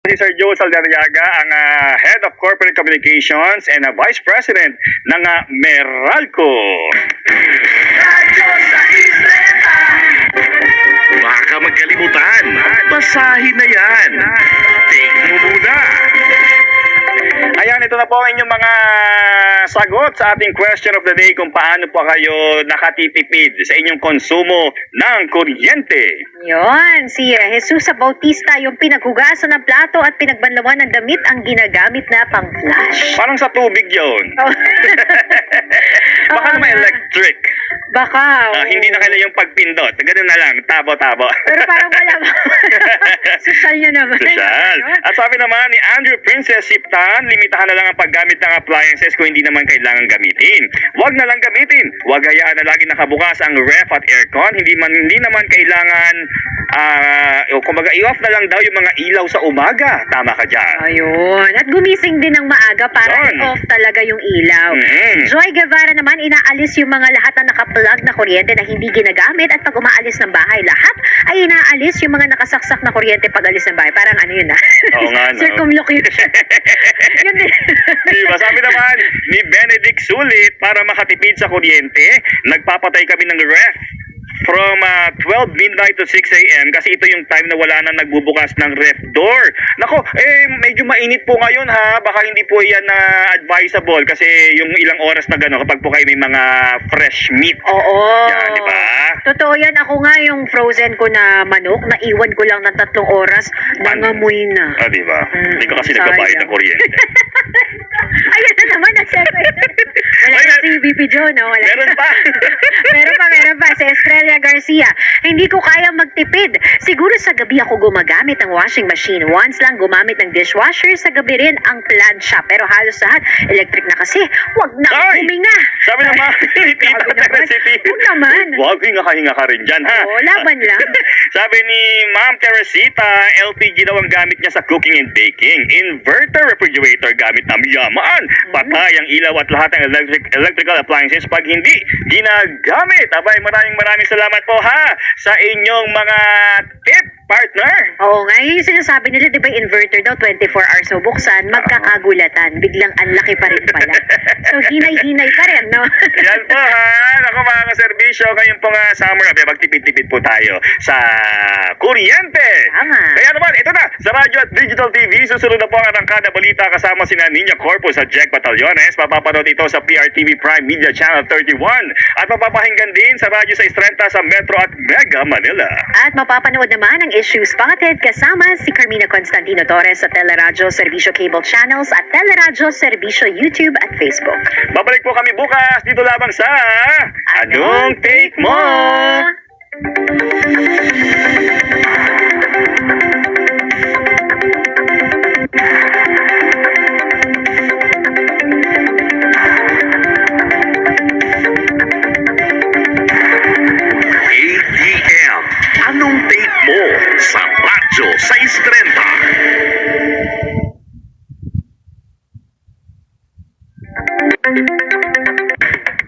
Si Sir Joe Saldarriaga, ang Head of Corporate Communications and Vice President ng Meralco. Baka magkalimutan, basahin na yan. Take mo muna. Ayan, ito na po ang inyong mga sagot sa ating question of the day kung paano po kayo nakatitipid sa inyong konsumo ng kuryente. Yon, si Jesus Bautista, yung pinaghugasan ng plato at pinagbanlawan ng damit ang ginagamit na pang-flash. Parang sa tubig yun. Oh. Baka Oo naman nga. electric. Baka. oo. Hindi na kailangan yung pagpindot. Ganun na lang, tabo-tabo. Pero parang wala ba? Sosyal nyo naman. Sosyal. At sabi naman ni Andrew Princess Siptan, limitahan na lang ang paggamit ng appliances kung hindi naman kailangan gamitin. Huwag na lang gamitin. Huwag hayaan na lagi nakabukas ang ref at aircon. Hindi naman kailangan, kumbaga i-off na lang daw yung mga ilaw sa umaga. Tama ka dyan. Ayun. At gumising din ng maaga para Yun. i-off talaga yung ilaw. Joy Guevara naman, inaalis yung mga lahat na nakaplug na kuryente na hindi ginagamit at pag umaalis ng bahay, lahat ay inaalis yung mga nakasaksak na kuryente pag alis ng bahay. Parang ano yun Oo nga, no? Circumlocution. Yun din. Diba? Sabi naman ni Benedict Sulit, para makatipid sa kuryente, nagpapatay kami ng ref from 12 midnight to 6 a.m. kasi ito yung time na wala na nagbubukas ng ref door. Nako, medyo mainit po ngayon ha. Baka hindi po yan na advisable kasi yung ilang oras na gano'n kapag po kayo may mga fresh meat. Oo. Yan, di ba? Totoo yan. Ako nga yung frozen ko na manok, naiwan ko lang ng 3 oras, nangamoy na. Di ba? Hindi ka kasi nagbabayad ng kuryente. Ayan na naman, wala Ay, na si VP Joe, no? Wala. Meron pa. meron pa. Si Estrella Garcia, hindi ko kaya magtipid. Siguro sa gabi ako gumagamit ng washing machine. Once lang gumamit ng dishwasher, sa gabi rin ang plancha. Pero halos lahat, electric na kasi. Wag na Ay! huminga. Sabi naman, Tita Grabe naman. Teresity. Huwag naman. Huwag hinga ka rin dyan, ha? Oo, laban lang. Sabi ni Ma'am Teresita, LPG daw ang gamit niya sa cooking and baking. Inverter refrigerator gamit na yamaan. Patay ang ilaw at lahat ng electrical appliances pag hindi ginagamit. Abay, maraming salamat po ha sa inyong mga tip, partner. Oo nga, yung sinasabi nila, di ba, inverter daw, 24 hours mo buksan, magkakagulatan, biglang ang laki pa rin pala. So, hinay-hinay pa rin, no? Yan po ha. Ako mga kaserbisyo, ngayon po nga summer, magtipid-tipid po tayo sa kuryente. Tama. Kaya naman, ito na, sa radyo at digital TV, susunod na po ang arangkada balita kasama sina Nina Corpus at Jack Batallones. Mapapanood ito sa PRTV Prime Media Channel 31 at mapapahinggan din sa radyo sa Istrenta sa Metro at Mega Manila. At mapapanood naman ang Issue Spotted kasama si Carmina Constantino Torres sa Teleradyo Servisyo Cable Channels at Teleradyo Servisyo YouTube at Facebook. Babalik po kami bukas dito lamang sa Anong Take Mo? ATM, anong take mo sa radyo sa Istrenta?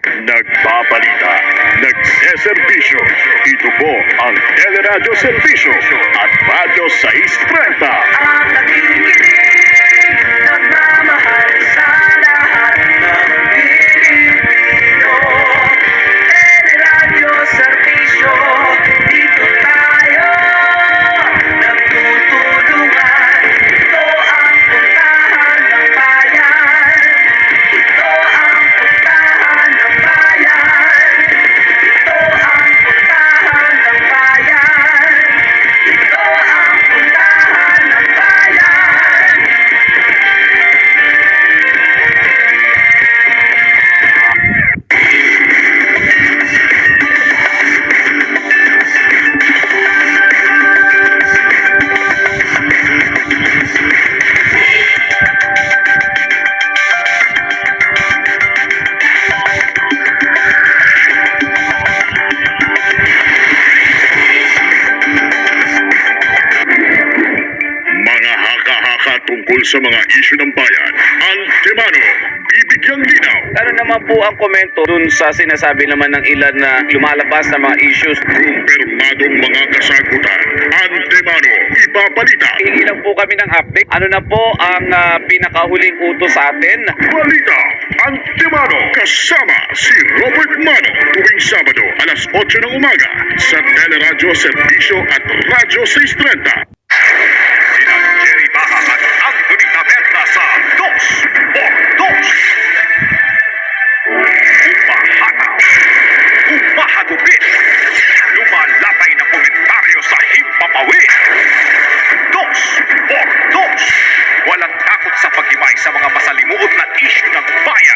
Nagbabalita, nagseserbisyo. Ito po ang Teleradyo Servisyo at Radyo 630. Ang nakikinig, nagmamahal sa lahat ng Pilipino. Teleradyo Servisyo, dito tayo nagtutulungan. Ito ang puntahan ng bayan. Ito ang puntahan ng bayan. Ito ang puntahan ng bayan. Ito ang puntahan ng bayan. Mga haka-haka tungkol sa mga isyu ng bayan, ang Temano, bibigyang linaw. Ano naman po ang komento dun sa sinasabi naman ng ilan na lumalabas na mga issues? Kumpirmadong mga kasagutan, ang Temano, ibabalita. Hingi lang po kami ng update. Ano na po ang pinakahuling utos sa atin? Balita Antimano kasama si Robert Mano tuwing Sabado alas 8 ng umaga sa Teleradyo Servisyo at Radyo 630. Sina Jerry Baha at Anthony Taberna sa Dos por Dos. Umahataw, umahagupit, lumalapay na komentaryo sa himpapawid. Dos por Dos. Walang takot sa paghimay sa mga masalimuot na isyu ng bayan.